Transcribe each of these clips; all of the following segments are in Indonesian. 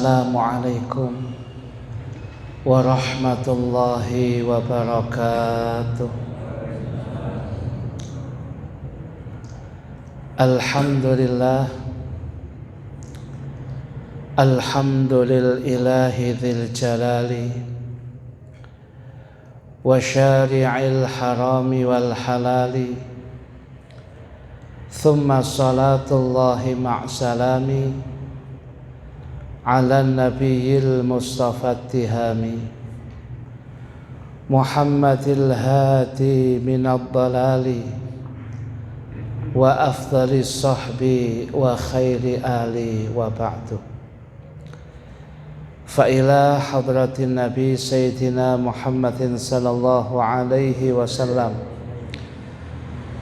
Assalamualaikum warahmatullahi wabarakatuh. Alhamdulillah, alhamdulillahi dzil jalali wa syari'il harami wal halali, thumma salatullahi ma'salami ala nabiyil mustafa tihami Muhammadil hati minad dalali wa afdalis sahbi wa khairi ali wa ba'du. Fa ila hadratin nabi sayyidina Muhammadin sallallahu alaihi wasallam,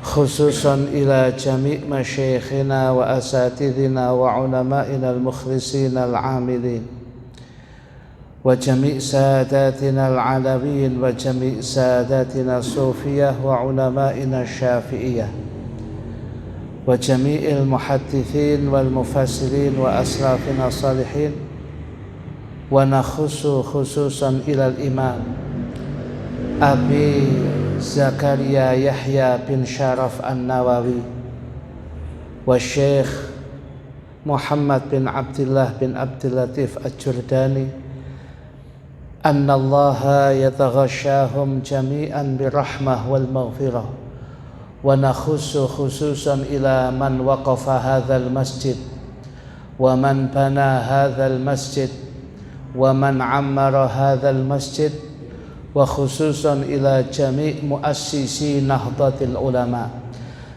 khususan ila jami' masyayikhina wa asatidina wa ulama'ina al-mukhlisin al-amilin wa jami' sadatina al-alawiyin wa jami' sadatina sufiyah wa ulama'ina syafi'iyah wa jami'il muhaddithin wal mufassirin wa asrafina salihin wa nakhusu khususan ila al-imam Abi Zakaria Yahya bin Sharaf An-Nawawi wa Syekh Muhammad bin Abdullah bin Abdul Latif Al-Jurdani, anna Allaha yataghashahum jami'an birahmah wal maghfirah, wa nakhussu khususan ila man waqafa hadzal masjid wa man bana hadzal masjid wa man ammara hadzal masjid wa khususan ila jami' muassisi nahdlatil ulama,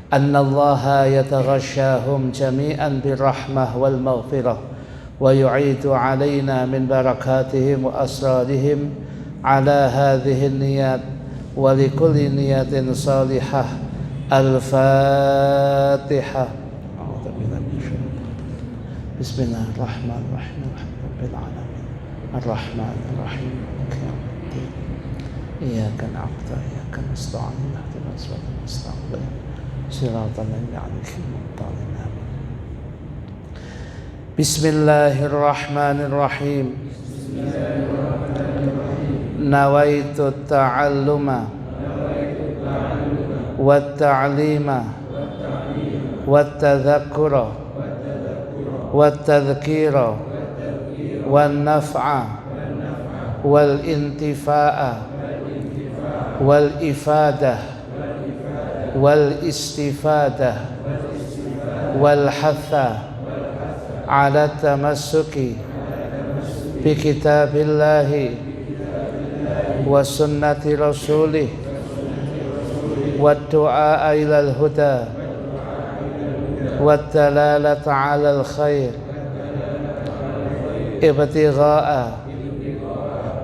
anna Allaha yataghashahum jami'an birahmah wal maghfirah wa yu'idu alaina min barakatihim wa asrarihim ala hadhihi niyat wa likulli niyatin salihah. Al-Fatihah. Bismillahirrahmanirrahim. Rabbil alamin. Ar-Rahmanir-Rahim. Iyyaka na'budu wa iyyaka nasta'in. Ihdinas siratal mustaqim. Shiratal ladzina an'amta 'alaihim. Bismillahirrahmanirrahim. Nawaitu ta'alluma wat ta'lima wat tadhakkura wat tadhkira wan naf'a wal intifa'a wal ifadah wal istifadah wal hatha ala tamassuki bi kitabillahi wa sunnati rasulih wa du'a ilal huda wa dalalata ala al khair ibtigha'a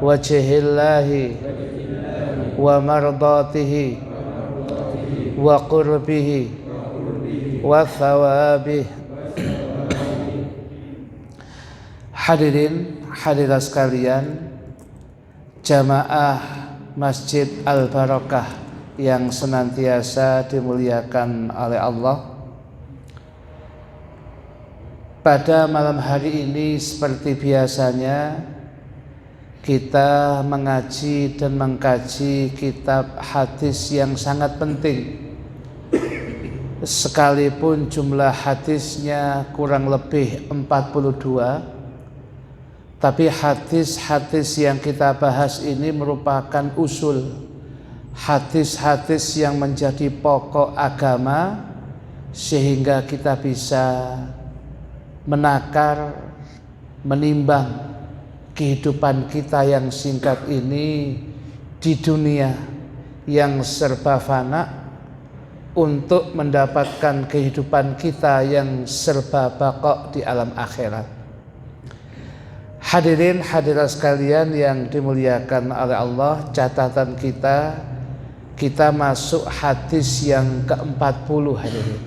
wajhillahi wa mardatihi wa qurbihi wa thawabih. Hadirin hadirat sekalian, jamaah Masjid Al-Barakah yang senantiasa dimuliakan oleh Allah, pada malam hari ini seperti biasanya kita mengaji dan mengkaji kitab hadis yang sangat penting. Sekalipun jumlah hadisnya kurang lebih 42, tapi hadis-hadis yang kita bahas ini merupakan usul, hadis-hadis yang menjadi pokok agama, sehingga kita bisa menakar, menimbang kehidupan kita yang singkat ini di dunia yang serba fana untuk mendapatkan kehidupan kita yang serba baqa di alam akhirat. Hadirin hadirat sekalian yang dimuliakan oleh Allah, catatan kita masuk hadis yang ke-40 hadirin.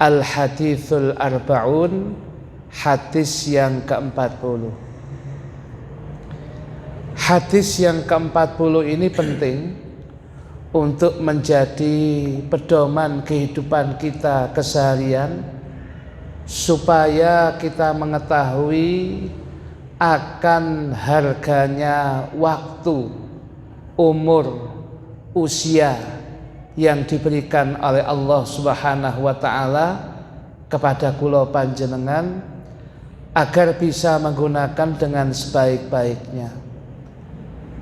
Al-Hadithul Arba'un, hadis yang ke-40. Hadis yang ke-40 ini penting untuk menjadi pedoman kehidupan kita keseharian, supaya kita mengetahui akan harganya waktu, umur, usia yang diberikan oleh Allah Subhanahu wa taala kepada kula panjenengan agar bisa menggunakan dengan sebaik-baiknya.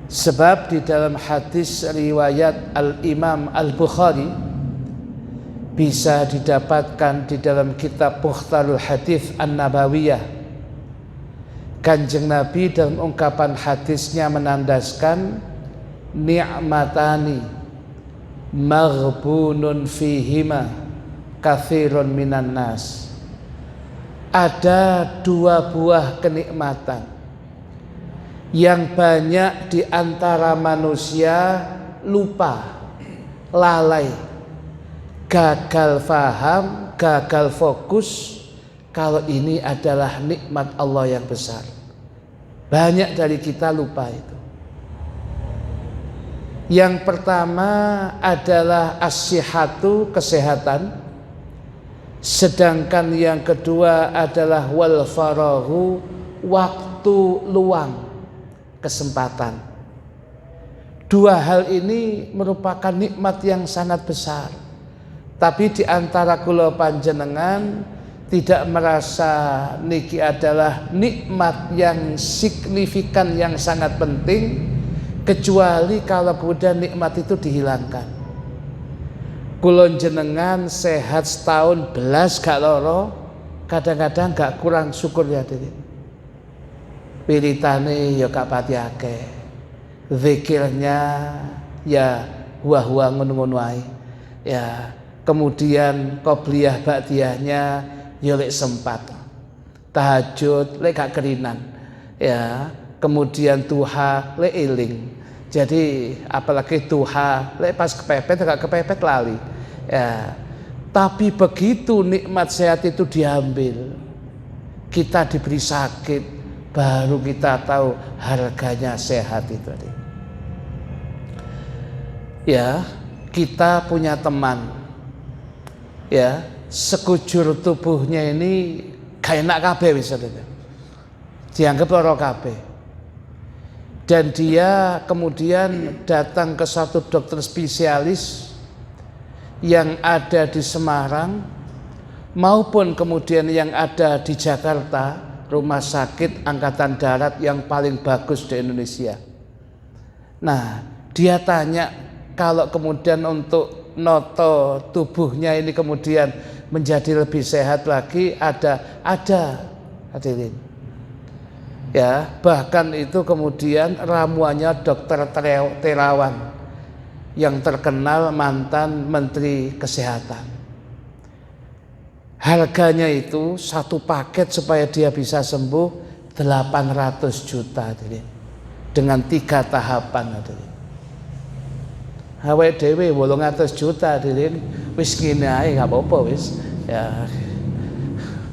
Sebab di dalam hadis riwayat Al-Imam Al-Bukhari bisa didapatkan di dalam kitab Mukhtarul Hadits An-Nabawiyah, Kanjeng Nabi dalam ungkapan hadisnya menandaskan ni'matani maghbunun fihima katsirun minan nas. Ada dua buah kenikmatan yang banyak di antara manusia lupa, lalai, gagal faham, gagal fokus kalau ini adalah nikmat Allah yang besar. Banyak dari kita lupa itu. Yang pertama adalah as-sihhatu, kesehatan. Sedangkan yang kedua adalah wal faraghu, waktu luang, kesempatan. Dua hal ini merupakan nikmat yang sangat besar. Tapi di antara kula panjenengan tidak merasa niki adalah nikmat yang signifikan yang sangat penting, kecuali kalau kemudian nikmat itu dihilangkan. Kula jenengan sehat setahun belas gak loro, kadang-kadang gak kurang syukur ya diri. Wiritane ya gak pati akeh, zikirnya ya huwa-huwa ngono-ngono ae. Ya, kemudian qobliyah ba'diyahnya ya lek sempat. Tahajud lek gak kerinan. Ya, kemudian duha lek eling. Jadi apalagi duha lek pas kepepet gak kepepet lali. Ya, tapi begitu nikmat sehat itu diambil, kita diberi sakit, baru kita tahu harganya sehat itu. Ya, kita punya teman, ya, sekujur tubuhnya ini gak enak kabeh wis, dianggap lara kabeh. Dan dia kemudian datang ke satu dokter spesialis yang ada di Semarang maupun kemudian yang ada di Jakarta, rumah sakit angkatan darat yang paling bagus di Indonesia. Nah, dia tanya kalau kemudian untuk noto tubuhnya ini kemudian menjadi lebih sehat lagi, ada hadirin. Ya, bahkan itu kemudian ramuannya dokter Terawan yang terkenal mantan Menteri Kesehatan. Harganya itu satu paket supaya dia bisa sembuh 800 juta hadirin. Dengan 3 tahapan hadirin. Awake dhewe 800 juta hadirin wis ngene ae gak apa-apa wis. Ya.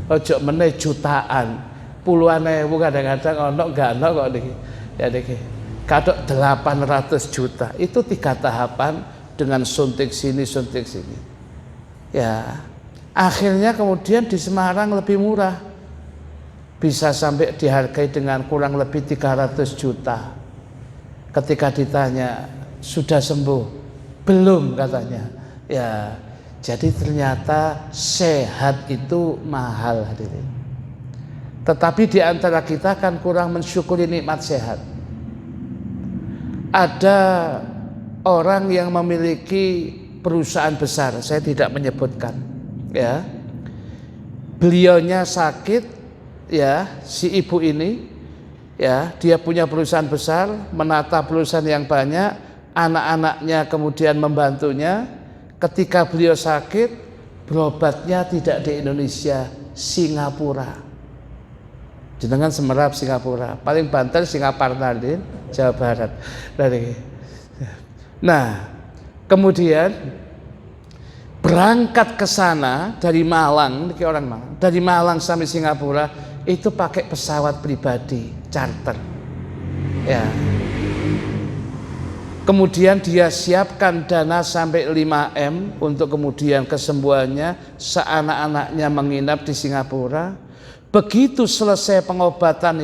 Ojo meneh jutaan. Puluhan ewu kadang-kadang ono gak ono kok niki. Ya niki. Kadok 800 juta. Itu 3 tahapan dengan suntik sini, suntik sini. Ya. Akhirnya kemudian di Semarang lebih murah. Bisa sampai dihargai dengan kurang lebih 300 juta. Ketika ditanya, sudah sembuh? Belum katanya. Ya, jadi ternyata sehat itu mahal hadirin. Tetapi di antara kita kan kurang mensyukuri nikmat sehat. Ada orang yang memiliki perusahaan besar, saya tidak menyebutkan, ya. Beliaunya sakit, ya, si ibu ini, ya, dia punya perusahaan besar, menata perusahaan yang banyak, anak-anaknya kemudian membantunya. Ketika beliau sakit, berobatnya tidak di Indonesia, Singapura. Jenengan Semerap Singapura, paling banter Singaparna di Jawa Barat. Nah, kemudian berangkat ke sana dari Malang, ini orang Malang, dari Malang sampai Singapura itu pakai pesawat pribadi charter. Ya. Kemudian dia siapkan dana sampai 5M untuk kemudian kesembuhannya, seanak-anaknya menginap di Singapura. Begitu selesai pengobatan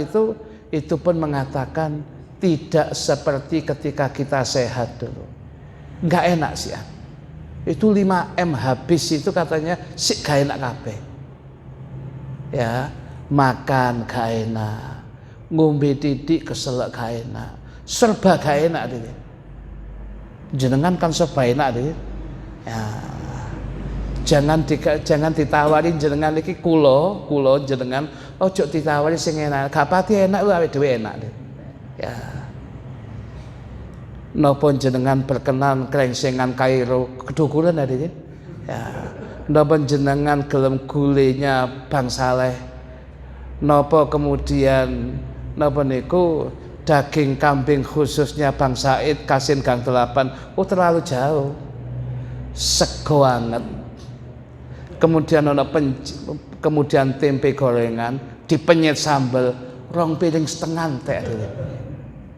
itu pun mengatakan tidak seperti ketika kita sehat dulu. Nggak enak sih. Itu 5M habis itu katanya sik gak enak kabeh. Ya, makan gak enak, ngombe titik keselak gak enak, serba gak enak deh. Jenengan kan serba enak deh. Ya, jangan ditawarin jenengan iki kulo jenengan ojo ditawari sing enak, gak pati enak lu awake dhewe enak deh. Ya. Napa jenengan berkenan krengsengan Kairo kedukuran adike. Ya. Napa jenengan gelem gulenya Bang Saleh. Napa kemudian napa niku daging kambing khususnya Bang Said Kasin Gang 8. Oh terlalu jauh. Sego banget. Kemudian tempe gorengan dipenyet sambal 2,5 piring teh.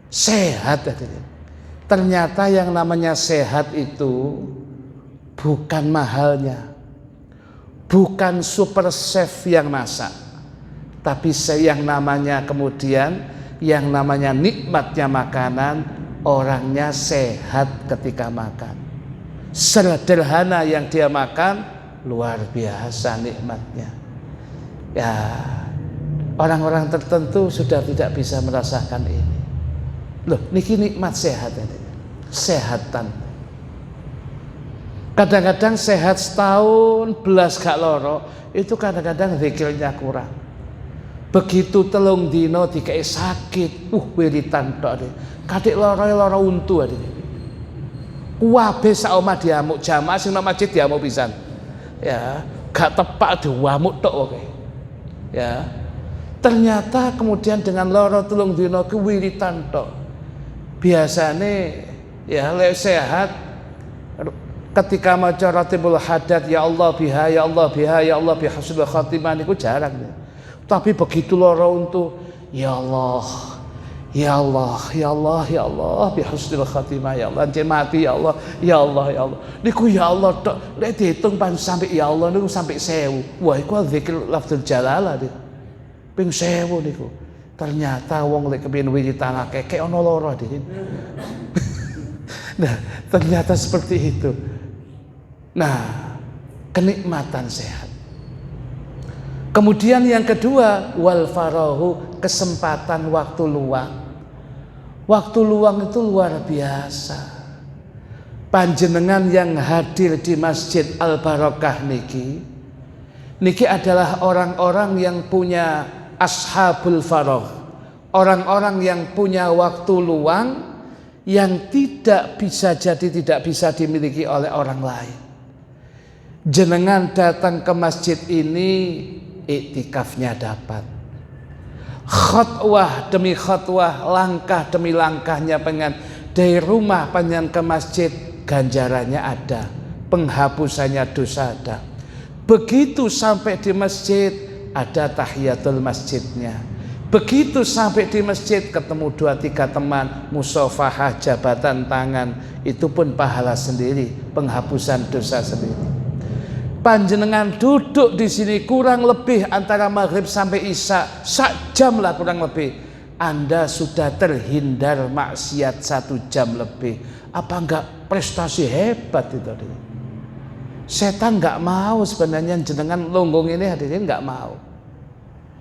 Sehat adike. Ternyata yang namanya sehat itu bukan mahalnya, bukan super chef yang masak, tapi yang namanya kemudian yang namanya nikmatnya makanan, orangnya sehat ketika makan. Sederhana yang dia makan luar biasa nikmatnya. Ya, orang-orang tertentu sudah tidak bisa merasakan ini. Loh, niki nikmat sehat ini. Sehatan. Kadang-kadang sehat setahun belas gak loro, itu kadang-kadang zikirnya kurang. Begitu telung dino dikai sakit, wiritan tok deh. Kadek loro untu ade. Kuwabe sak omah diamuk, jamaah sing nang masjid diamuk pisan. Ya, gak tepak diwamuk tok oke. Ya. Ternyata kemudian dengan loro telung dino ke wiritan tok. Biasane ya lek sehat ketika maca Ratibul Hadat ya Allah biha ya Allah biha ya Allah bi husnul khatimah niku jarang. Tapi begitu loro untuk ya Allah ya Allah ya Allah ya Allah bi husnul khatimah ya Allah jen mati ya Allah ya Allah ya Allah niku ya Allah tok lek dihitung pan sampai ya Allah niku sampai 1000. Wah iku zikir lafzul jalalah niku ping 1000 niku. Ternyata wong lek kepengin wiritan akeh kek ana lara dhewe. Nah, ternyata seperti itu. Nah, kenikmatan sehat. Kemudian yang kedua, wal farahu, kesempatan waktu luang. Waktu luang itu luar biasa. Panjenengan yang hadir di Masjid Al Barokah niki adalah orang-orang yang punya ashabul faragh. Orang-orang yang punya waktu luang yang tidak bisa dimiliki oleh orang lain. Jenengan datang ke masjid ini iktikafnya dapat. Khutwah demi khutwah, langkah demi langkahnya pengen dari rumah pengen ke masjid, ganjarannya ada, penghapusannya dosa ada. Begitu sampai di masjid ada tahiyatul masjidnya. Begitu sampai di masjid ketemu 2-3 teman, musafahah, jabatan tangan, itu pun pahala sendiri, penghapusan dosa sendiri. Panjenengan duduk di sini kurang lebih antara maghrib sampai isya, 1 jam lah kurang lebih. Anda sudah terhindar maksiat 1 jam lebih. Apa enggak prestasi hebat itu? Setan enggak mau sebenarnya jenengan longgong ini hadirin enggak mau.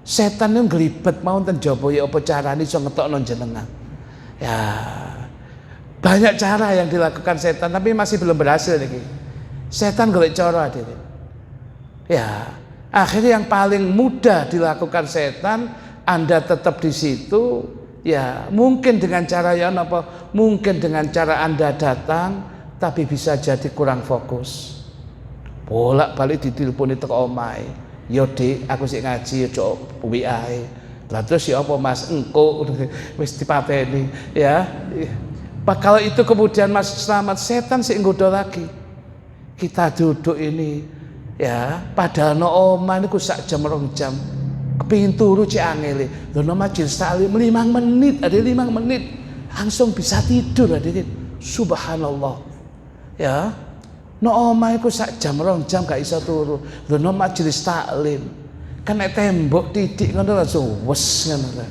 Setan itu ngelibet mau ten jaba ya apa carane iso ngetokno jenengan. Ya. Banyak cara yang dilakukan setan tapi masih belum berhasil niki. Setan golek cara hadirin. Ya, akhirnya yang paling mudah dilakukan setan, Anda tetap di situ, ya mungkin dengan cara yang apa? Mungkin dengan cara Anda datang, tapi bisa jadi kurang fokus. Bolak-balik diteleponi teko omahe. Yo Dik, aku sik ngaji yo WA ae. Lah terus ya apa Mas engko wis dipateni ya. Kalau itu kemudian Mas selamat, setan sik nggoda lagi. Kita duduk ini ya, padahal no omah niku 1 jam 2 jam. Kepingin turu cek angele. Lho no majelis taklim 5 menit, ada 5 menit langsung bisa tidur hadirin. Subhanallah. Ya. No omah iku sak jam 2 jam gak iso turu. Lho no majelis taklim. Kan nek tembok titik ngono langsung wes ngono.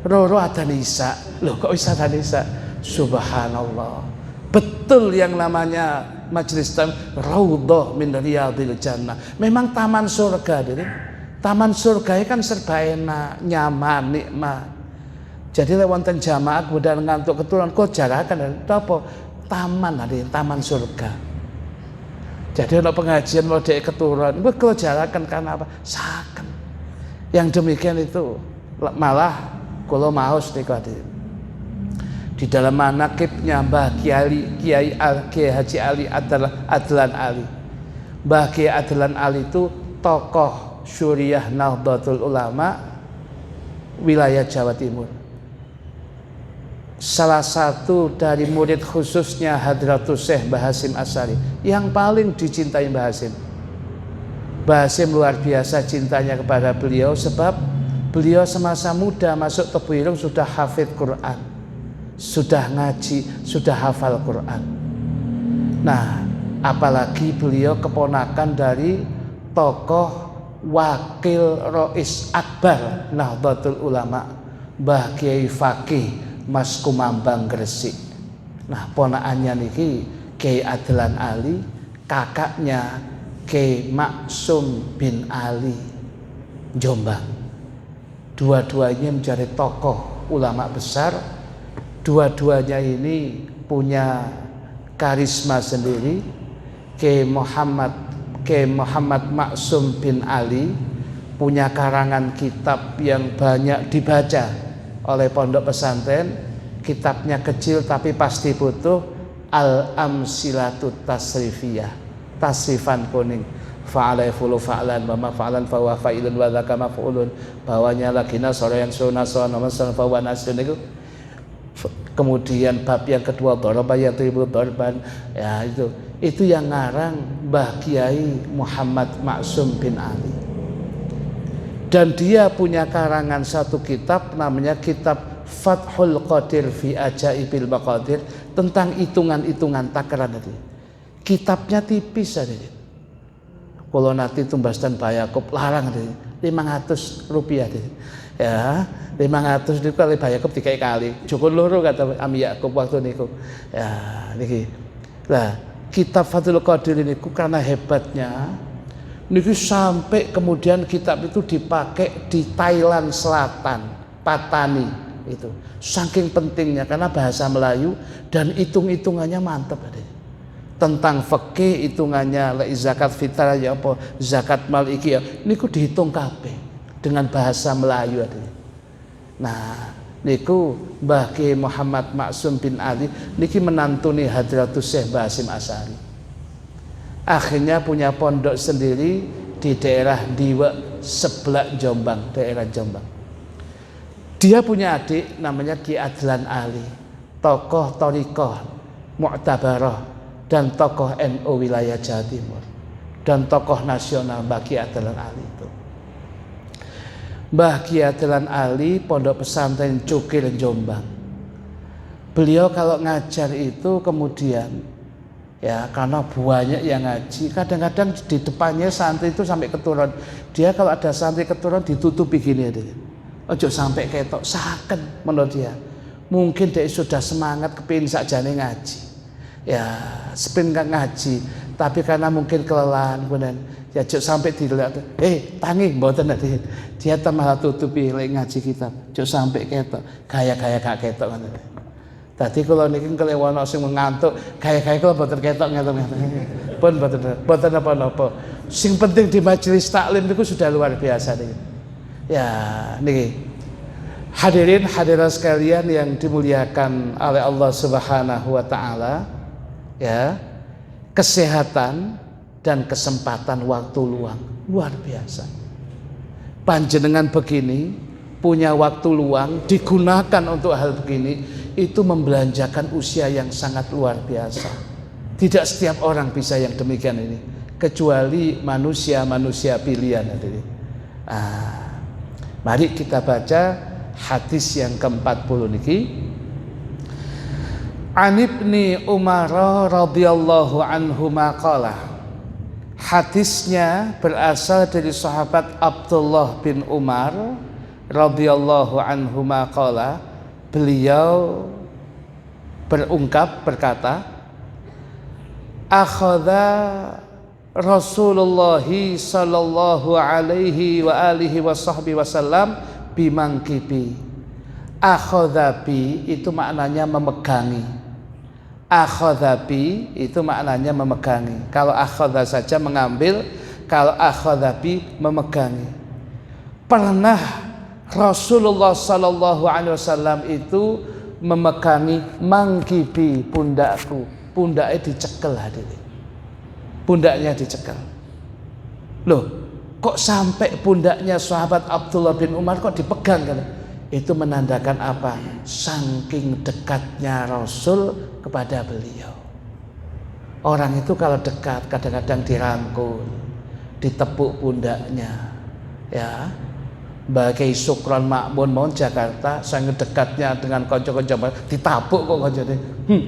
Roro adzan isya. Loh kok bisa adzan isya? Subhanallah. Betul yang namanya majelis taklim raudhah min riyadil jannah. Memang taman surga, Diri. Taman surga kan serba enak, nyaman, nikmat. Jadi wonten jamaah kemudian ngantuk keturun kok jarakan apa? Taman ada taman surga. Jadi untuk pengajian mau dek keturun, kok jarakan karena apa? Saken. Yang demikian itu malah kalau maus niku di dalam manaqibnya Mbah Kiai Haji Ali Adlan Ali. Mbah Kiai Adlan Ali itu tokoh Syuriah Nahdlatul Ulama wilayah Jawa Timur. Salah satu dari murid khususnya Hadratus Syekh Mbah Hasyim Asy'ari yang paling dicintai Mbah Hasyim. Mbah Hasyim luar biasa cintanya kepada beliau sebab beliau semasa muda masuk Tebu Ireng sudah hafidz Quran, sudah ngaji, sudah hafal Quran. Nah, apalagi beliau keponakan dari tokoh wakil Rais Akbar Nahdlatul Ulama Mbah Kiai Fakih Mas Kumambang Gresik. Nah, ponakannya niki Kiai Adlan Ali, kakaknya Kiai Maksum bin Ali Jombang. Dua-duanya menjadi tokoh ulama besar. Dua-duanya ini punya karisma sendiri. Kiai Muhammad Maksum bin Ali punya karangan kitab yang banyak dibaca oleh pondok pesantren. Kitabnya kecil tapi pasti butuh Al-Amsilatut Tasrifiyah, tasrifan kuning. Fa'ala yafulu fa'lan wa ma fa'lan fa huwa fa'ilun wa dzaka maf'ulun. Bawanya lagi nasoran sunason wa masan fa huwa nasrun itu. Kemudian bab yang kedua daraba yadribu darban. Ya itu yang ngarang Mbah Kiai Muhammad Maksum bin Ali. Dan dia punya karangan satu kitab namanya kitab Fathul Qadir fi Ajaibil Maqadir tentang hitungan-hitungan takaran tadi. Kitabnya tipis saja. Kalau nanti tumbas dan Bayakub larang tadi 500 rupiah tadi. Ya, 500 itu kali Bayakub 3 kali. Cukup loro kata Ami Yakub waktu niku. Ya, niki. Lah, kitab Fathul Qadir ini karena hebatnya niki sampai kemudian kitab itu dipakai di Thailand Selatan, Patani itu. Saking pentingnya karena bahasa Melayu dan hitung-hitungannya mantap adanya. Tentang fikih hitungannya zakat fitrah ya apa zakat mal iki ya niku dihitung kabeh dengan bahasa Melayu adanya. Nah, niku Mbah Kiai Muhammad Maksum bin Ali niki menantuni Hadratus Syekh Mbah Hasyim Asy'ari. Akhirnya punya pondok sendiri di daerah Diwe sebelah Jombang, daerah Jombang. Dia punya adik namanya Ki Adlan Ali, tokoh thariqah Mu'tabarah dan tokoh NU wilayah Jawa Timur dan tokoh nasional Mbah Ki Adlan Ali itu. Mbah Ki Adlan Ali pondok pesantren Cukir Jombang. Beliau kalau ngajar itu kemudian ya karena banyak yang ngaji, kadang-kadang di depannya santri itu sampai keturun. Dia kalau ada santri keturun ditutupi gini aja. Ojo sampai ketok saken menurut dia. Mungkin dia sudah semangat kepingin sakjane ngaji. Ya, sepin gak ngaji, tapi karena mungkin kelelahan kemudian ya ojo sampai dilihat. Tangi mboten nanti. Dia malah tutupi lek ngaji kitab. Ojo sampai ketok. Gaya-gaya gak ketok ngono. Tadi kalau niki kelewono sing mengantuk, gaya-gaya kalau mboten ketok ngeten-ngeten. Pun mboten apa-apa. Sing penting di majelis taklim niku sudah luar biasa niki. Ya, niki. Hadirin hadirat sekalian yang dimuliakan oleh Allah Subhanahu wa taala, ya. Kesehatan dan kesempatan waktu luang luar biasa. Panjenengan begini punya waktu luang digunakan untuk hal begini itu membelanjakan usia yang sangat luar biasa. Tidak setiap orang bisa yang demikian ini, kecuali manusia-manusia pilihan. Mari kita baca hadis yang ke-40 niki. An Ibni Umar radhiyallahu anhu maqala. Hadisnya berasal dari sahabat Abdullah bin Umar radhiyallahu anhu maqala. Beliau berkata, akhadha Rasulullah sallallahu alaihi wa alihi wa sahbihi wasallam bimangkibi. Akhadha bi itu maknanya memegangi. Akhadha bi itu maknanya memegangi. Kalau akhadha saja mengambil, kalau akhadha bi memegangi. Pernah Rasulullah sallallahu alaihi wasallam itu memegangi mangkibi, pundakku. Pundaknya dicekel hadirin. Pundaknya dicekel. Loh, kok sampai pundaknya sahabat Abdullah bin Umar kok dipegang kan? Itu menandakan apa? Saking dekatnya Rasul kepada beliau. Orang itu kalau dekat kadang-kadang dirangkul, ditepuk pundaknya, ya. Bagai Sukron Makmun mau Jakarta, saking dekatnya dengan konco-konco, ditapuk kok koncone.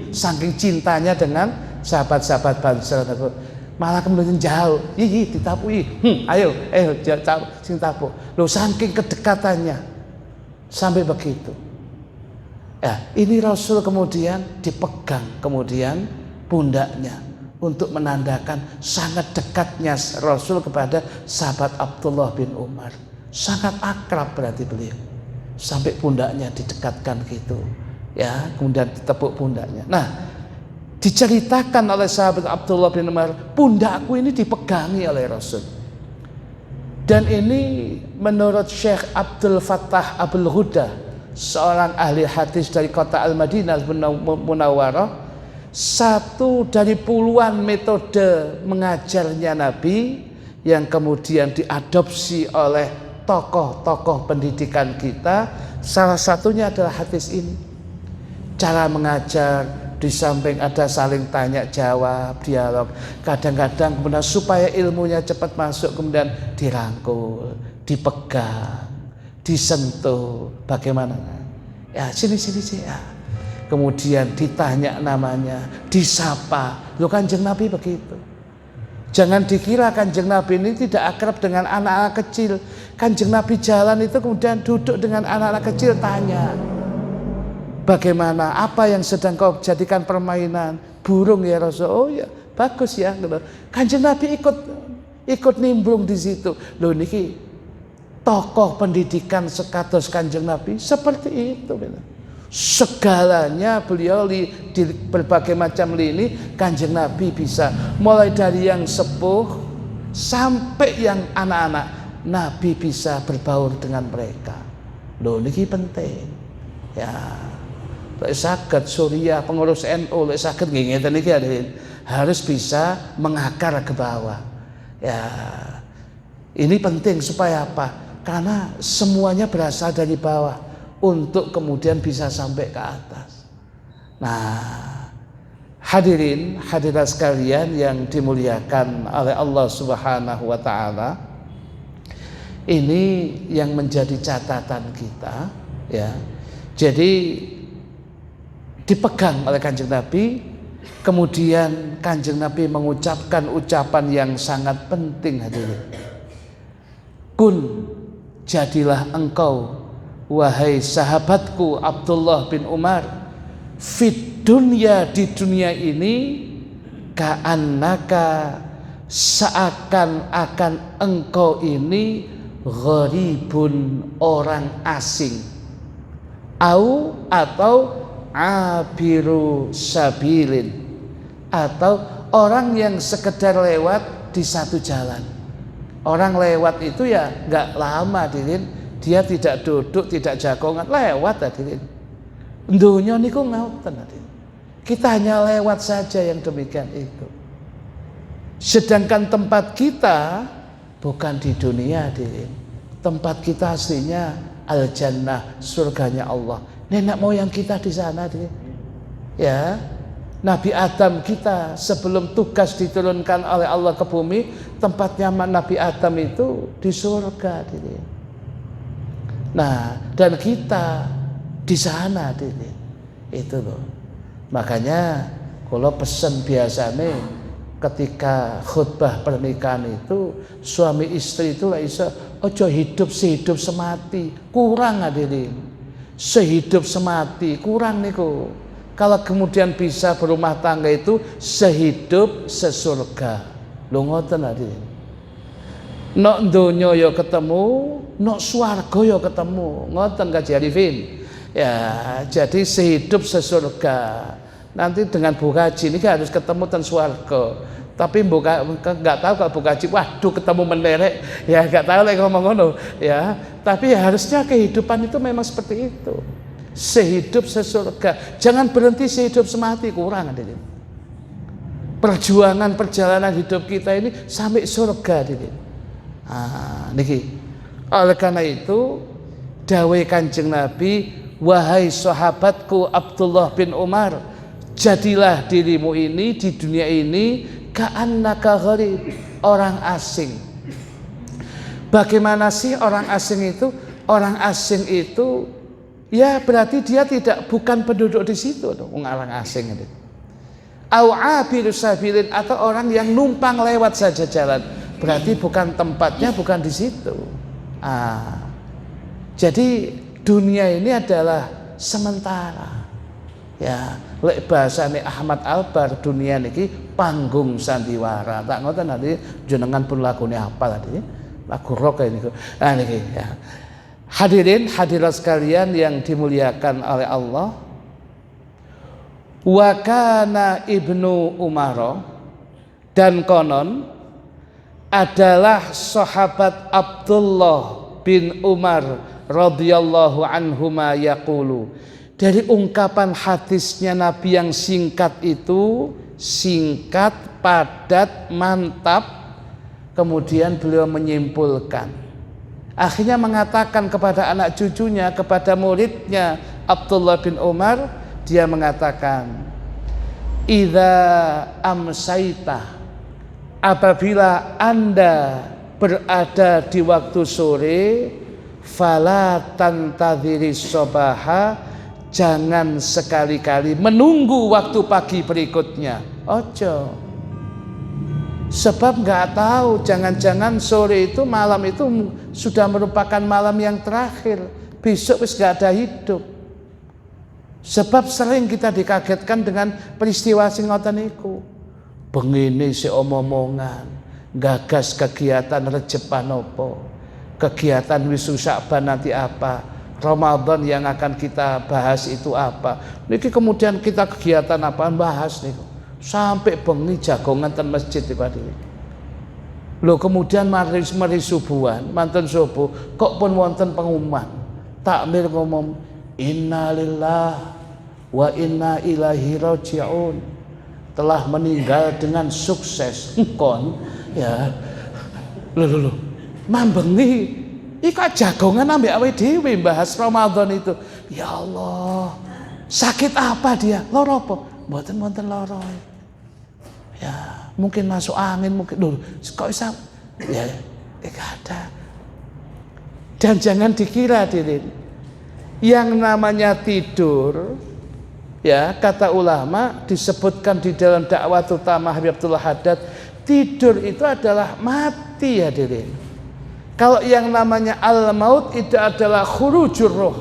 Saking cintanya dengan sahabat-sahabat Bansel, malah kemudian jauh, ditapuk, ayo, sing tapuk. Loh, saking kedekatannya. Sampai begitu. Ya, ini Rasul kemudian dipegang kemudian pundaknya untuk menandakan sangat dekatnya Rasul kepada sahabat Abdullah bin Umar. Sangat akrab berarti beliau. Sampai pundaknya didekatkan gitu. Ya, kemudian ditepuk pundaknya. Nah, diceritakan oleh sahabat Abdullah bin Umar, pundakku ini dipegangi oleh Rasul. Dan ini menurut Syekh Abdul Fattah Abul Huda, seorang ahli hadis dari kota Al-Madinah Munawwarah, satu dari puluhan metode mengajarnya Nabi yang kemudian diadopsi oleh tokoh-tokoh pendidikan kita. Salah satunya adalah hadis ini. Cara mengajar, di samping ada saling tanya jawab, dialog. Kadang-kadang kemudian supaya ilmunya cepat masuk kemudian dirangkul, dipegang, disentuh. Bagaimana? Ya sini ya. Kemudian ditanya namanya, disapa. Loh, Kanjeng Nabi begitu. Jangan dikira Kanjeng Nabi ini tidak akrab dengan anak-anak kecil. Kanjeng Nabi jalan itu kemudian duduk dengan anak-anak kecil tanya. Bagaimana? Apa yang sedang kau jadikan permainan? Burung ya Rasul. Oh ya, bagus ya. Kanjeng Nabi ikut nimbrung di situ. Loh niki tokoh pendidikan sekados Kanjeng Nabi seperti itu. Segalanya beliau di berbagai macam lini Kanjeng Nabi bisa. Mulai dari yang sepuh sampai yang anak-anak, Nabi bisa berbaur dengan mereka. Loh niki penting. Ya. Lek saged Surya pengurus NU lek saged nggih ngeten iki harus bisa mengakar ke bawah. Ya. Ini penting supaya apa? Karena semuanya berasal dari bawah untuk kemudian bisa sampai ke atas. Nah, hadirin hadirat sekalian yang dimuliakan oleh Allah Subhanahu wa taala. Ini yang menjadi catatan kita, ya. Jadi dipegang oleh Kanjeng Nabi, kemudian Kanjeng Nabi mengucapkan ucapan yang sangat penting hadirin. Kun, jadilah engkau wahai sahabatku Abdullah bin Umar, fid dunya, di dunia ini, ka'annaka, seakan-akan engkau ini gharibun, orang asing, atau abiru sabilin, atau orang yang sekedar lewat di satu jalan. Orang lewat itu ya nggak lama hadirin, dia tidak duduk, tidak jagongan, lewat hadirin. Dunia niku ngauten hadirin. Kita hanya lewat saja yang demikian itu. Sedangkan tempat kita bukan di dunia hadirin. Tempat kita aslinya al-jannah, surganya Allah. Nenek moyang kita di sana, ya. Nabi Adam kita sebelum tugas diturunkan oleh Allah ke bumi, tempatnya Nabi Adam itu di surga, Nah, dan kita di sana, itu loh. Makanya kalau pesen biasanya ketika khutbah pernikahan itu suami istri itu lah iso ojo hidup sehidup semati, kurang hadirin. Sehidup semati kurang niku. Kalau kemudian bisa berumah tangga itu sehidup sesurga. Lho ngoten hadirin. Nok donya ya ketemu, nok swarga ya ketemu. Ngoten Kaji Arifin. Ya, jadi sehidup sesurga. Nanti dengan Bu Kaji ini harus ketemu ten swarga. Tapi nggak tahu kalau Bu Kaji, waduh ketemu menderek. Ya nggak tahu lagi ngomong ngono. Ya, tapi harusnya kehidupan itu memang seperti itu. Sehidup sesurga. Jangan berhenti sehidup semati, kurang hadirin. Perjuangan perjalanan hidup kita ini sampai surga hadirin. Niki. Oleh karena itu dawuh Kanjeng Nabi, wahai sahabatku Abdullah bin Umar, jadilah dirimu ini di dunia ini ka'annaka gharib, orang asing. Bagaimana sih orang asing itu? Orang asing itu ya berarti dia bukan penduduk di situ dong, orang asing itu. Au abiru sabilin, atau orang yang numpang lewat saja jalan. Berarti bukan tempatnya, bukan di situ. Jadi dunia ini adalah sementara. Ya, lek bahasane Ahmad Albar, dunia niki panggung sandiwara. Tak ngoten nanti jenengan pun lagune apa tadi? Lagu rock ini. Niki ya. Hadirin hadirat sekalian yang dimuliakan oleh Allah. Wa kana Ibnu Umar, dan konon adalah sahabat Abdullah bin Umar radhiyallahu anhuma yaqulu. Dari ungkapan hadisnya Nabi yang singkat itu, singkat, padat, mantap, kemudian beliau menyimpulkan. Akhirnya mengatakan kepada anak cucunya, kepada muridnya Abdullah bin Umar, dia mengatakan, idza amsaita, apabila Anda berada di waktu sore, fala tantadhiri sobaha, jangan sekali-kali menunggu waktu pagi berikutnya. Ojo. Sebab nggak tahu, jangan-jangan sore itu, malam itu sudah merupakan malam yang terakhir. Besok wis nggak ada hidup. Sebab sering kita dikagetkan dengan peristiwa sing ngoten niku. Bengine si omong-omongan, gagas kegiatan rejepan opo, kegiatan wisu Sya'ban nanti apa, Ramadan yang akan kita bahas itu apa. Niki kemudian kita kegiatan apa bahas niku. Sampai bengi jagongan ten masjid iki Pak. Lho kemudian mari subuhan, manten subuh kok pun wonten pengumuman. Takmir ngomong innalillah wa inna ilaihi raji'un, telah meninggal dengan sukses. Kon ya. Lho. Mambengi iki jagongan ambek awake dhewe bahas Ramadan itu. Ya Allah. Sakit apa dia? Loro apa? Mboten loro. Ya, mungkin masuk angin, mungkin dulu kok bisa ya ada. Dan jangan dikira diri yang namanya tidur, ya kata ulama disebutkan di dalam dakwah utama Habib Abdullah Haddad, tidur itu adalah mati hadirin. Kalau yang namanya al-maut itu adalah khurujur ruh.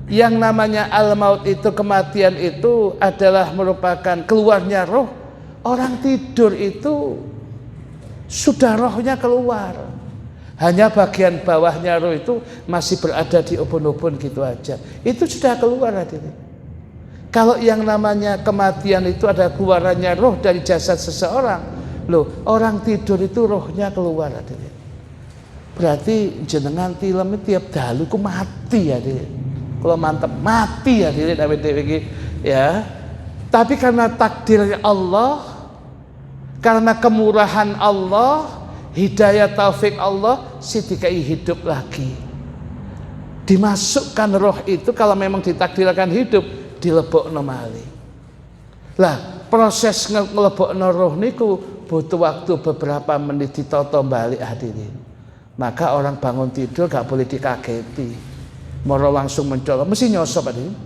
Yang namanya al-maut itu, kematian itu adalah merupakan keluarnya roh. Orang tidur itu sudah rohnya keluar. Hanya bagian bawahnya roh itu masih berada di ubun-ubun gitu aja. Itu sudah keluar hadirin. Kalau yang namanya kematian itu ada keluarannya roh dari jasad seseorang. Loh, orang tidur itu rohnya keluar hadirin. Berarti jenengan tilem tiap dalu ku mati hadirin. Kalau mantep mati hadirin ya. Tapi karena takdir Allah, karena kemurahan Allah, hidayah taufik Allah, sidikai hidup lagi. Dimasukkan roh itu kalau memang ditakdirkan hidup, dilebokno malih. Lah, proses ngelebokno roh niku butuh waktu beberapa menit ditata balik hadirin. Maka orang bangun tidur gak boleh dikageti. Moro langsung mencolok, mesti nyosop hadirin.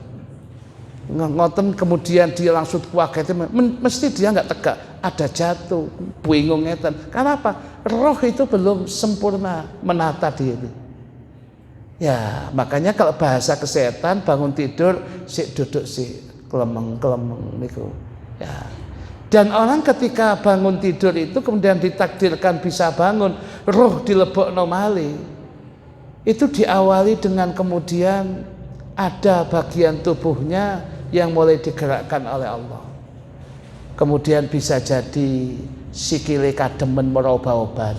ngoten kemudian dia langsung kaget, mesti dia nggak tegak, ada jatuh, bingung ngeten. Kenapa? Roh itu belum sempurna menata diri. Ya, makanya kalau bahasa kesehatan bangun tidur sik duduk sik kelemeng niku. Ya. Dan orang ketika bangun tidur itu kemudian ditakdirkan bisa bangun, roh dilebokno malih. Itu diawali dengan kemudian ada bagian tubuhnya yang mulai digerakkan oleh Allah. Kemudian bisa jadi sikile kademen merubah-ubah.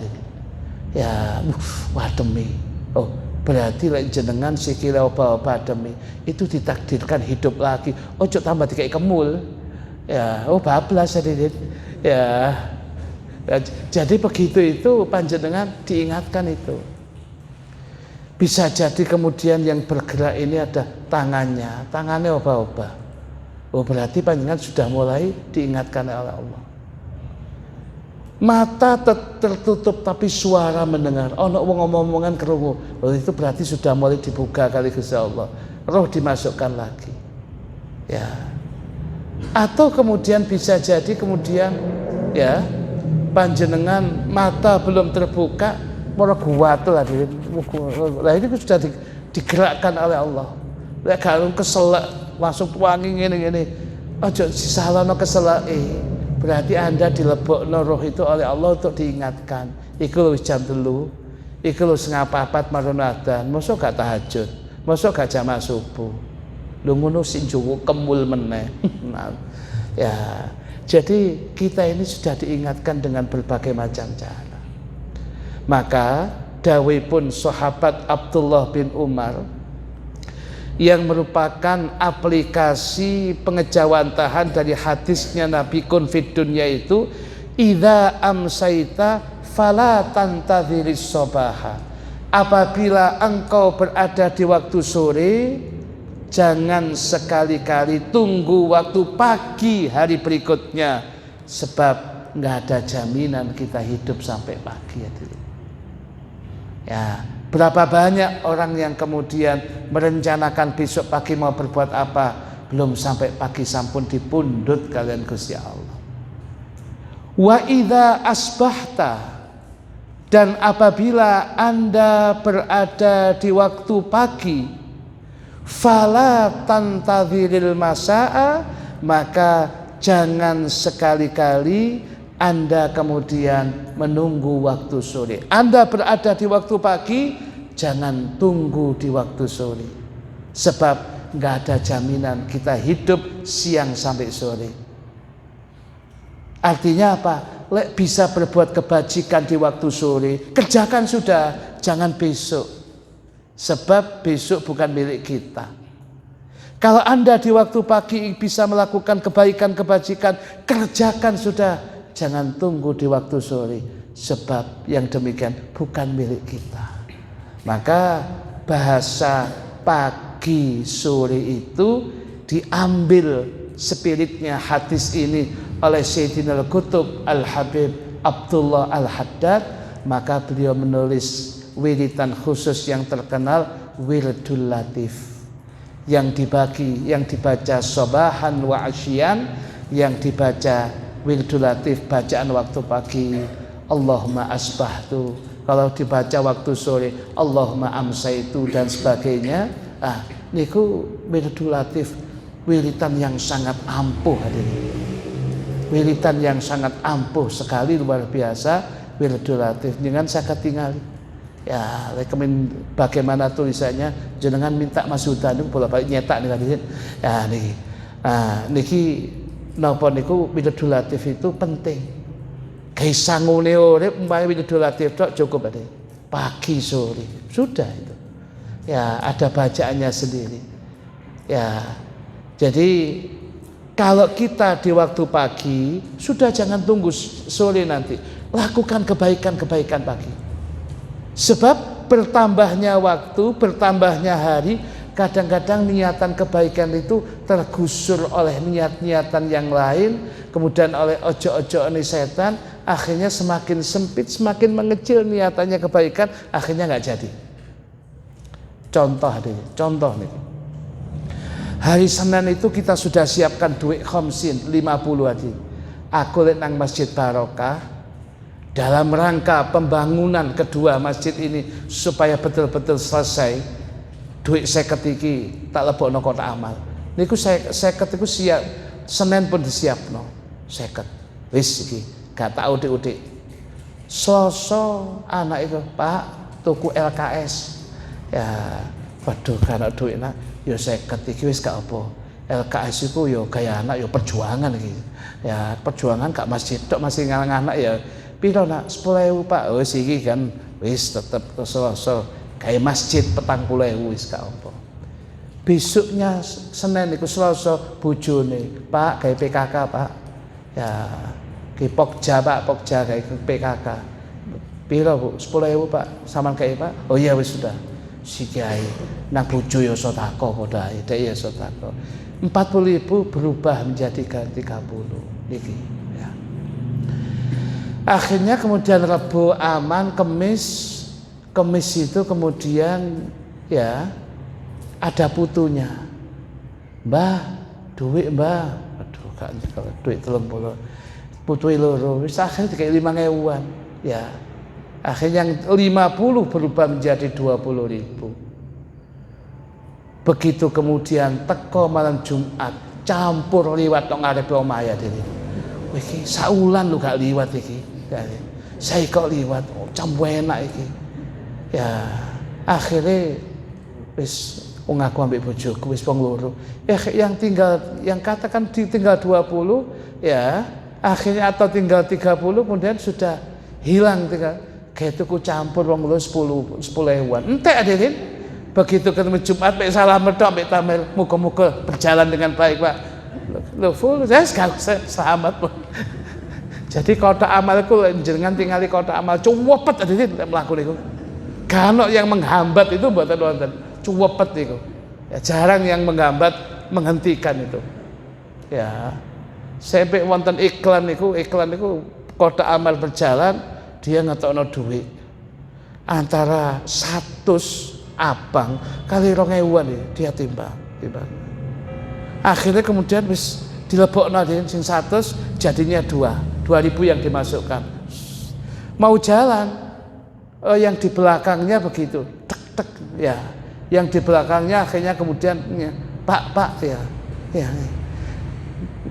Ya, wah demi. Oh, berarti lek jenengan sikile obah-obah demi itu ditakdirkan hidup lagi. Ojo tambah dikai kemul. Ya, oh bablas sedikit. Ya. Jadi begitu itu panjenengan diingatkan itu. Bisa jadi kemudian yang bergerak ini ada tangannya obah-obah. Oh berarti panjenengan sudah mulai diingatkan oleh Allah. Mata tertutup tapi suara mendengar. Ono wong ngomong-ngomongan krungu. Oh itu berarti sudah mulai dibuka kali Gusti Allah. Roh dimasukkan lagi. Ya. Atau kemudian bisa jadi kemudian ya panjenengan mata belum terbuka, moro guwat lah ini sudah digerakkan oleh Allah. Lek kalau keselak langsung wangi ngene-ngene. Ojo disalono keselake. Berarti Anda dilebokno roh itu oleh Allah untuk diingatkan. Iku wis jam 3. Iku lho 3:30 marono adzan. Mosok gak tahajud. Mosok gak jamaah subuh. Lho ngono sing jowo kemul meneh. Ya. Jadi kita ini sudah diingatkan dengan berbagai macam cara. Maka dawuhipun sahabat Abdullah bin Umar yang merupakan aplikasi pengejawantahan dari hadisnya Nabi kun fid dunya itu, idza amsaita fala tantadhiris sabaha. Apabila engkau berada di waktu sore, jangan sekali-kali tunggu waktu pagi hari berikutnya, sebab nggak ada jaminan kita hidup sampai pagi. Ya, berapa banyak orang yang kemudian merencanakan besok pagi mau berbuat apa, belum sampai pagi sampun dipundhut kalian Gusti Allah. Wa idza asbahta, dan apabila Anda berada di waktu pagi, fala tantadhiril masaa, maka jangan sekali-kali Anda kemudian menunggu waktu sore. Anda berada di waktu pagi, jangan tunggu di waktu sore. Sebab nggak ada jaminan kita hidup siang sampai sore. Artinya apa? Lek bisa berbuat kebajikan di waktu sore, kerjakan sudah, jangan besok. Sebab besok bukan milik kita. Kalau Anda di waktu pagi bisa melakukan kebaikan kebajikan, kerjakan sudah, jangan tunggu di waktu sore, sebab yang demikian bukan milik kita. Maka bahasa pagi sore itu diambil spiritnya hadis ini oleh Sayyidina Al-Qutub Al-Habib Abdullah Al-Haddad. Maka beliau menulis wiritan khusus yang terkenal Wirdul Latif, yang dibaca sabahan wa asyian, yang dibaca Wirdul Latif bacaan waktu pagi Allahumma asbahtu, kalau dibaca waktu sore Allahumma amsaitu dan sebagainya. Niku Wirdul Latif wiritan yang sangat ampuh hadirin. Wiritan yang sangat ampuh sekali, luar biasa Wirdul Latif. Jangan saya ketinggali. Ya, rekomen bagaimana tulisannya, jenengan minta Mas Huda niku bolak-balik nyetak nih hadirin. Ya niki. Niki napa niku Wirdul Latif itu penting. Kayak sangune urip umpamane Wirdul Latif tok cukup ada. Pagi sore sudah itu. Ya, ada bacaannya sendiri. Ya. Jadi kalau kita di waktu pagi sudah, jangan tunggu sore nanti. Lakukan kebaikan-kebaikan pagi. Sebab bertambahnya waktu, bertambahnya hari, kadang-kadang niatan kebaikan itu tergusur oleh niat-niatan yang lain, kemudian oleh ojo-ojo ini setan, akhirnya semakin sempit, semakin mengecil niatannya kebaikan, akhirnya nggak jadi. Contoh nih, Hari Senin itu kita sudah siapkan duit khamsin 50 hadi. Aku lihat nang Masjid Barokah dalam rangka pembangunan kedua masjid ini supaya betul-betul selesai. Duit 50 iki tak lebokno kotak amal. Niku 50 iku siap Senin pun disiapno. 50. Wis iki gak tak udik-udik. Selasa anak itu, Pak, tuku LKS. Ya, waduh karena duit nak ya 50 iki wis gak apa. LKS itu ya gaya anak ya perjuangan iki. Ya perjuangan gak masjid tok masih anak ya. Piro nak 10.000 Pak. Wis iki kan wis tetep Selasa gaya masjid 40.000 wis gak apa. Besoknya Senin iku Selasa bojone, Pak gaya PKK Pak. Ya ki Pokja Pak, Pokja gaya PKK. Piro Bu? 10.000 Pak. Saman kae Pak. Oh iya wis sudah. Si kiai nang bojo ya sedekah padha ae, dek ya sedekah. 40.000 berubah menjadi 30 niki ya. Akhirnya kemudian Rebo aman, Kemis itu kemudian ya ada putunya. Mbah, duit Mbah. Aduh gak nyekel duit 30. Putu loro wis akhirnya dikai 5.000-an ya. Akhirnya yang 50 berubah menjadi 20.000. Begitu kemudian teko malam Jumat campur liwat nang ngarepe omahe dene. Wih iki saulan lu gak liwat iki. Saya kok liwat, campur enak iki. Ya, akhirnya wis aku ambek bojoku wis wong loro. Ya yang katakan tinggal 20 ya, akhirnya atau tinggal 30 kemudian sudah hilang tinggal kayak tuku campur wong lho 10.000-an. Entek hadirin. Begitu ketemu Jumat mek salah medhok mek tamel muga-muga berjalan dengan baik, Pak. Lho full saya selamat. Jadi kotak amalku jenengan tingali kotak amal cuwepet hadirin mlaku niku. Gak ono yang menghambat itu mboten wonten. Cuwepet niku. Ya jarang yang menghambat menghentikan itu. Ya. Sampai wonten iklan niku kotak amal berjalan dia ngetokno duit antara 100 abang kali 2.000-an dia timbang. Akhirnya kemudian wis dilebokno sing 100 jadinya 2.000 yang dimasukkan. Mau jalan yang di belakangnya begitu tek ya. Yang di belakangnya akhirnya kemudian Pak ya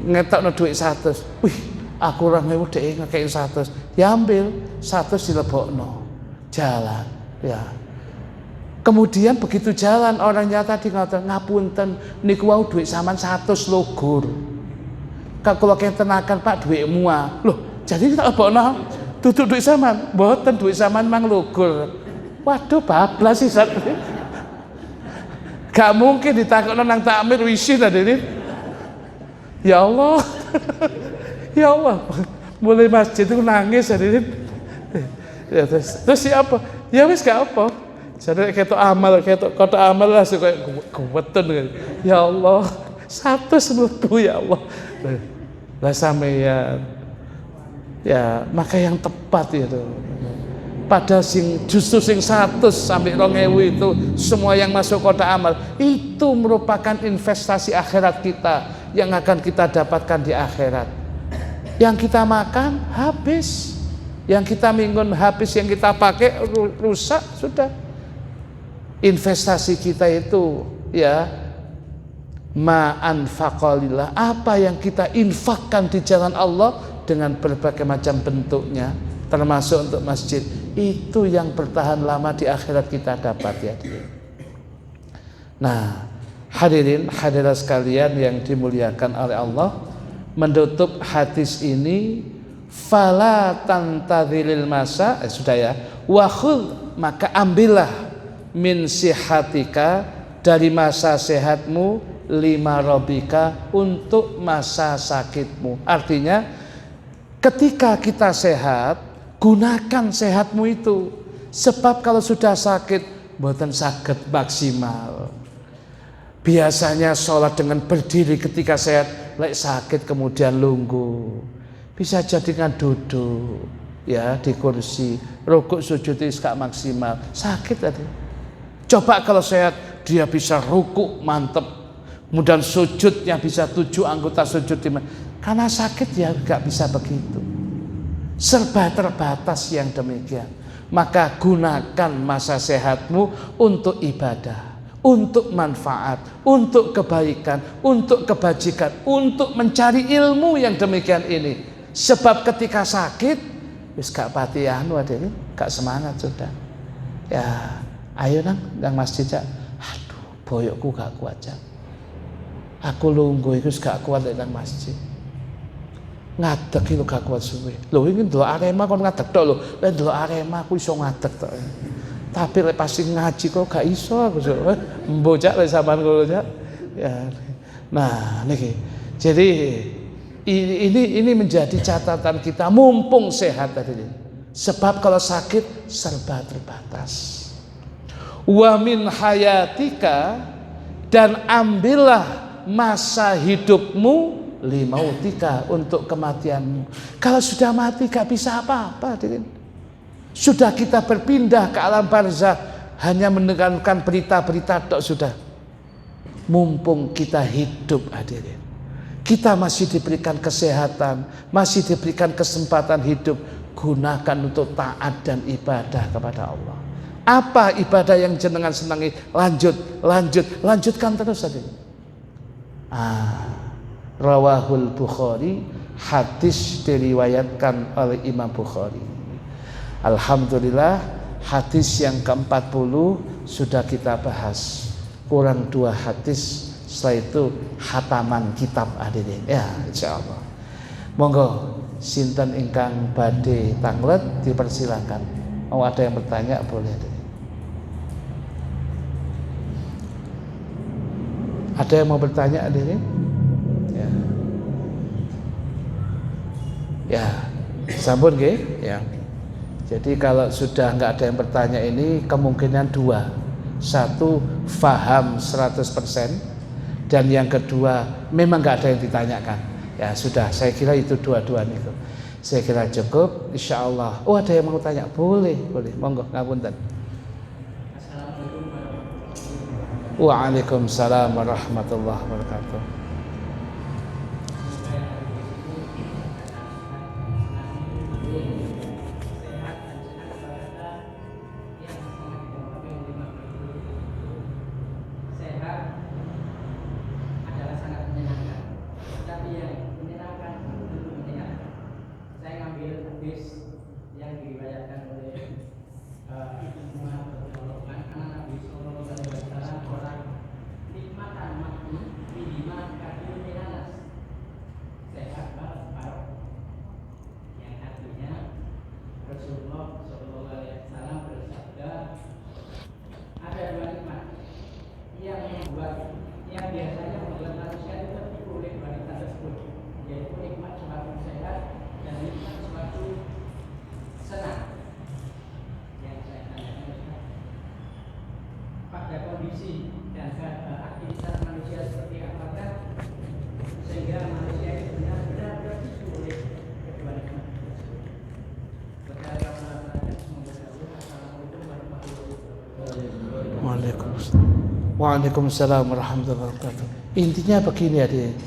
ngetokno duit 100. Wih, aku 2.000 dhek ngekeki 100. Diambil 100 dilebokno. Jalan, ya. Kemudian begitu jalan orangnya tadi ngoten, ngapunten niku wau duit sampean 100 logur. Kalau ketenakan Pak duitmu ah. Loh, jadi tak lebokno duduk duit sampean. Mboten duit sampean mang logur. Waduh, bablas sih. Gak mungkin ditakokno nang takmir wisin hadirin. Ya Allah. Ya Allah. Mulai masjid itu nangis hadirin. Ya, terus siapa? Ya wis gak apa. Jadi ketok amal, kotak amal langsung kayak kuweten. Ya Allah, 100 mlebu ya Allah. Lah sampeyan. Ya, maka yang tepat itu. Pada justru sing 100 sampai 2.000 itu semua yang masuk kotak amal itu merupakan investasi akhirat kita yang akan kita dapatkan di akhirat. Yang kita makan habis, yang kita minum habis, yang kita pakai rusak sudah. Investasi kita itu ya ma'anfaqalillah, apa yang kita infakkan di jalan Allah dengan berbagai macam bentuknya termasuk untuk masjid, itu yang bertahan lama di akhirat kita dapat ya. Nah, hadirin hadirat sekalian yang dimuliakan oleh Allah, menutup hadis ini fala tantadhilil masa sudah ya, wa khudh, maka ambillah min sihatika, dari masa sehatmu, lima robika, untuk masa sakitmu. Artinya ketika kita sehat, gunakan sehatmu itu, sebab kalau sudah sakit mboten saged maksimal. Biasanya sholat dengan berdiri ketika sehat, lek sakit kemudian lungguh. Bisa jadi dengan duduk ya di kursi, rukuk sujud itu gak maksimal, sakit tadi. Coba kalau sehat dia bisa rukuk mantep, Kemudian sujudnya bisa 7 anggota sujud. Karena sakit ya nggak bisa begitu. Serba terbatas yang demikian. Maka gunakan masa sehatmu untuk ibadah, untuk manfaat, untuk kebaikan, untuk kebajikan, untuk mencari ilmu yang demikian ini. Sebab ketika sakit, wis gak pati anu adene, gak semangat sudah. Ya, ayo nang masjid jak. Aduh, boyokku gak kuat jak. Aku lungguh iku gak kuat nang masjid. Ngadeg itu gak kuat suwe. Lho iki ndelok Arema kon ngadeg tok lho. Lek ndelok Arema aku iso ngadeg tok. Tapi lek pasti ngaji kok gak iso aku. Mbocak lek sampean kula jak. Ya. Nah, niki. Jadi ini menjadi catatan kita mumpung sehat tadi. Sebab kalau sakit serba terbatas. Wa min hayatika, dan ambillah masa hidupmu limautika, untuk kematianmu. Kalau sudah mati gak bisa apa-apa. Sudah kita berpindah ke alam barzah, hanya mendengarkan berita-berita tok sudah. Mumpung kita hidup hadirin, kita masih diberikan kesehatan, masih diberikan kesempatan hidup, gunakan untuk taat dan ibadah kepada Allah. Apa ibadah yang jenengan senangi? Lanjutkan terus hadirin. Rawahul Bukhari, hadis diriwayatkan oleh Imam Bukhari. Alhamdulillah, hadis yang ke-40 sudah kita bahas. Kurang 2 hadis, setelah itu khataman kitab hadirin. Ya, insyaallah. Monggo sinten ingkang badhe tanglet dipersilakan. Mau ada yang bertanya boleh hadirin. Ada yang mau bertanya hadirin? Ya, sampun nggih, ya. Jadi kalau sudah nggak ada yang bertanya ini kemungkinan 2. 1, faham 100%, dan yang kedua memang nggak ada yang ditanyakan. Ya sudah, saya kira itu dua-duanya itu. Saya kira cukup, insya Allah. Oh, ada yang mau tanya? Boleh, monggo, ngapunten. Waalaikumsalam warahmatullahi wabarakatuh. Waalaikumsalam warahmatullahi wabarakatuh. Intinya begini adik,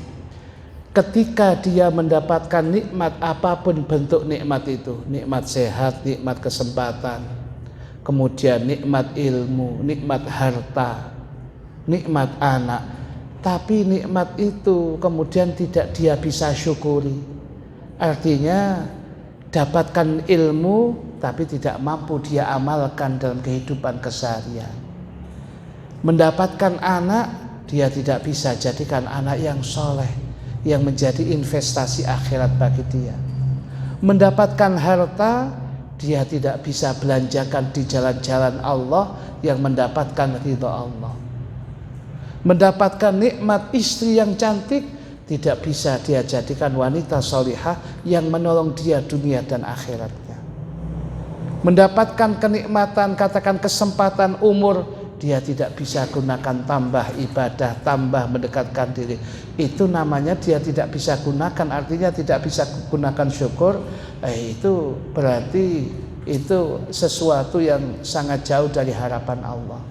ketika dia mendapatkan nikmat apapun bentuk nikmat itu, nikmat sehat, nikmat kesempatan, kemudian nikmat ilmu, nikmat harta, nikmat anak, tapi nikmat itu kemudian tidak dia bisa syukuri, artinya dapatkan ilmu tapi tidak mampu dia amalkan dalam kehidupan keseharian. Mendapatkan anak, dia tidak bisa jadikan anak yang soleh, yang menjadi investasi akhirat bagi dia. Mendapatkan harta, dia tidak bisa belanjakan di jalan-jalan Allah yang mendapatkan ridha Allah. Mendapatkan nikmat istri yang cantik, tidak bisa dia jadikan wanita solihah yang menolong dia dunia dan akhiratnya. Mendapatkan kenikmatan, katakan kesempatan umur, dia tidak bisa gunakan tambah ibadah, tambah mendekatkan diri. Itu namanya dia tidak bisa gunakan, artinya tidak bisa gunakan syukur. Itu berarti itu sesuatu yang sangat jauh dari harapan Allah.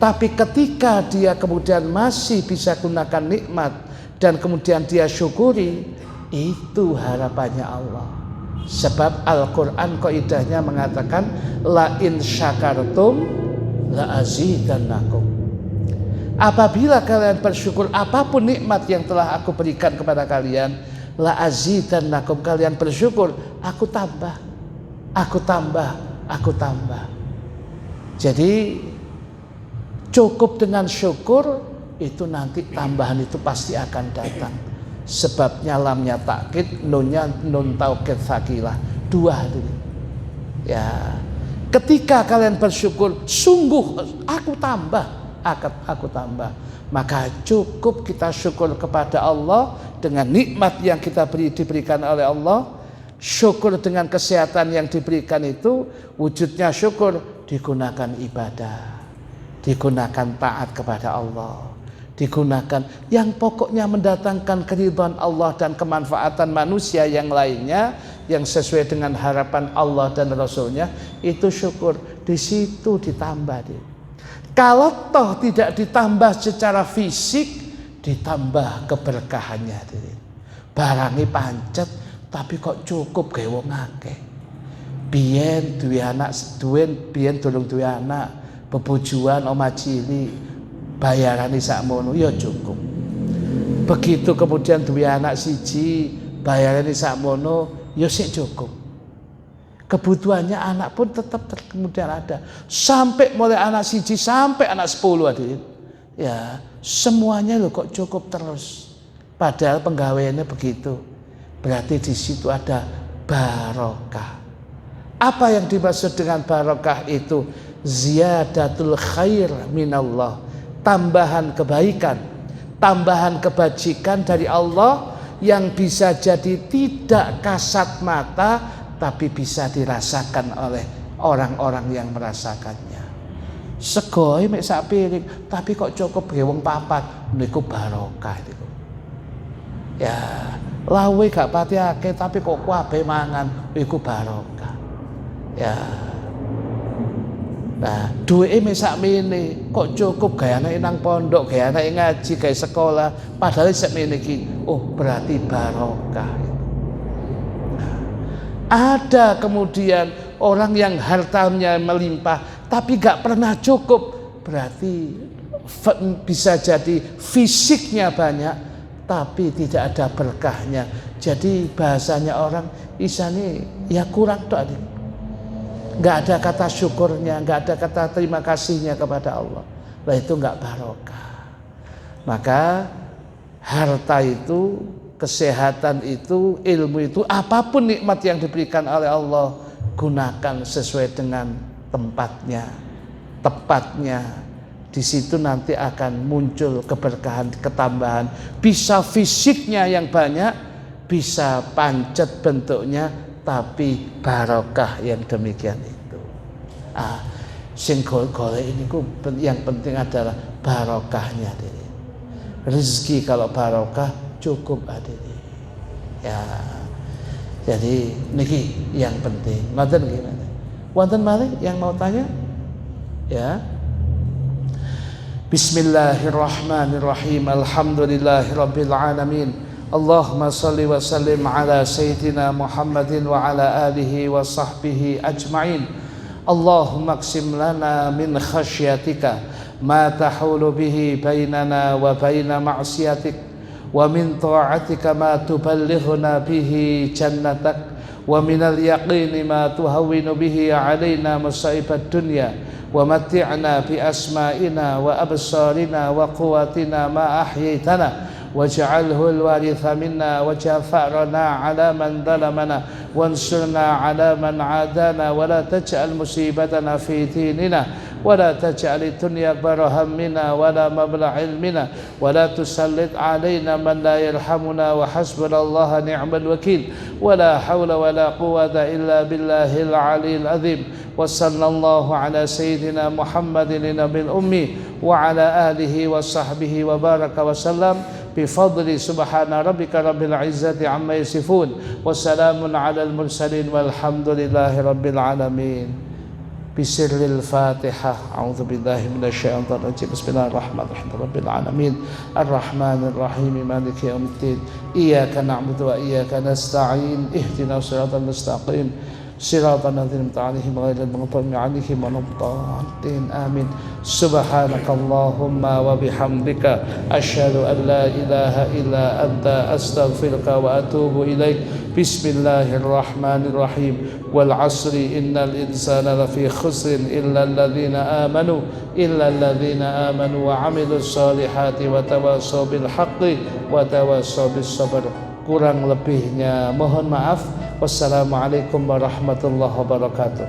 Tapi ketika dia kemudian masih bisa gunakan nikmat dan kemudian dia syukuri, itu harapannya Allah. Sebab Al-Quran kaidahnya mengatakan la in syakartum la azidannakum. Apabila kalian bersyukur apapun nikmat yang telah aku berikan kepada kalian, la azidannakum, kalian bersyukur, aku tambah, aku tambah, aku tambah. Jadi cukup dengan syukur, itu nanti tambahan itu pasti akan datang. Sebabnya lamnya takkid, nunnya nun taukid tsakilah, dua ini. Ya, ketika kalian bersyukur, sungguh aku tambah, aku tambah. Maka cukup kita syukur kepada Allah dengan nikmat yang kita diberikan oleh Allah. Syukur dengan kesehatan yang diberikan itu, wujudnya syukur digunakan ibadah, digunakan taat kepada Allah, digunakan yang pokoknya mendatangkan keridhaan Allah dan kemanfaatan manusia yang lainnya yang sesuai dengan harapan Allah dan Rasulnya, itu syukur. Di situ ditambah. Kalau toh tidak ditambah secara fisik, ditambah keberkahannya. Barangi pancet tapi kok cukup gawe wong akeh. Biyen duwe anak, biyen durung duwe anak, bebujuan oma cili, bayarane sakmono ya cukup. Begitu kemudian duwe anak siji, bayarane sakmono ya sik cukup. Kebutuhannya anak pun tetap kemudian ada. Sampai mulai anak siji sampai anak 10 hadirin. Ya, semuanya loh kok cukup terus. Padahal penggawaiannya begitu. Berarti di situ ada barokah. Apa yang dimaksud dengan barokah itu? Ziyadatul khair minallah, tambahan kebaikan, tambahan kebajikan dari Allah yang bisa jadi tidak kasat mata tapi bisa dirasakan oleh orang-orang yang merasakannya. Sego mek sak piring tapi kok cukup wong papat, niku barokah niku. Ya, lawe gak pati akeh tapi kok kabeh mangan, iku barokah. Ya. Nah, duweke mek sakmene kok cukup gawe anake nang pondok, gawe anake ngaji, gawe sekolah, padahal sakmene iki, oh berarti barokah. Nah, ada kemudian orang yang hartanya melimpah tapi gak pernah cukup, berarti bisa jadi fisiknya banyak tapi tidak ada berkahnya. Jadi bahasanya orang isane ya kurang tok. Nggak ada kata syukurnya, nggak ada kata terima kasihnya kepada Allah. Nah itu nggak barokah. Maka harta itu, kesehatan itu, ilmu itu, apapun nikmat yang diberikan oleh Allah, gunakan sesuai dengan tempatnya, tepatnya. Di situ nanti akan muncul keberkahan, ketambahan. Bisa fisiknya yang banyak, bisa pancet bentuknya, tapi barokah yang demikian itu. Sing golek ini yang penting adalah barokahnya. Rezeki kalau barokah cukup hadirin. Ya, jadi niki yang penting. Ngoten gimana? Wonten malih yang mau tanya? Ya. Bismillahirrahmanirrahim. Alhamdulillahirabbil alamin. Allahumma salli wa sallim ala sayyidina Muhammadin wa ala alihi wa sahbihi ajma'in. Allahumma qsim lana min khasyatika ma tahulu bihi bainana wa baina ma'siyatik, wa min ta'atika ma tuballighuna bihi jannatak, wa minal yaqini ma tuhawwinu bihi alaina musaibat dunya, wa matti'na bi asma'ina wa absarina wa quwwatina ma ahyaitana waj'alhu al-waritha minna waj'al fa'rana 'ala man zalamana wansurna 'ala man 'adana wa la taj'al musibatana fi dinina wa la taj'al ad-dunya akbara hammina wa la mablagha 'ilmina wa la tusallit 'alaina man la yarhamuna wa hasbunallahu ni'mal wakeel wa la hawla wa la quwwata illa billahil 'aliyyil 'azim. Wa sallallahu ala sayyidina Muhammadin nabil ummi wa ala alihi wa sahbihi wa baraka wa sallam bifadli subhana rabbika rabbil izzati amma yasifun wa salamun ala al mursalin walhamdulillahi rabbil alamin. bisirril Fatihah. A'udzubillahi minasyaitonir rajim. Bismillahirrahmanirrahim. Rabbil alamin arrahmanir rahim maliki yaumiddin. Iyyaka na'budu wa iyyaka nasta'in. Ihdinas siratal mustaqim. Siratal ladzina an'amta 'alaihim ghairil maghdubi 'alaihim waladdallin. Amin. Subhanakallahumma wa bihamdika asyhadu an la ilaha illa anta astaghfiruka wa atubu ilaik. Bismillahirrahmanirrahim. Wal 'asri innal insana lafi khusrin illa alladhina amanu wa 'amilus solihati wa tawassaw bil haqqi wa tawassaw bis sabr. Kurang lebihnya mohon maaf. Wassalamualaikum warahmatullahi wabarakatuh.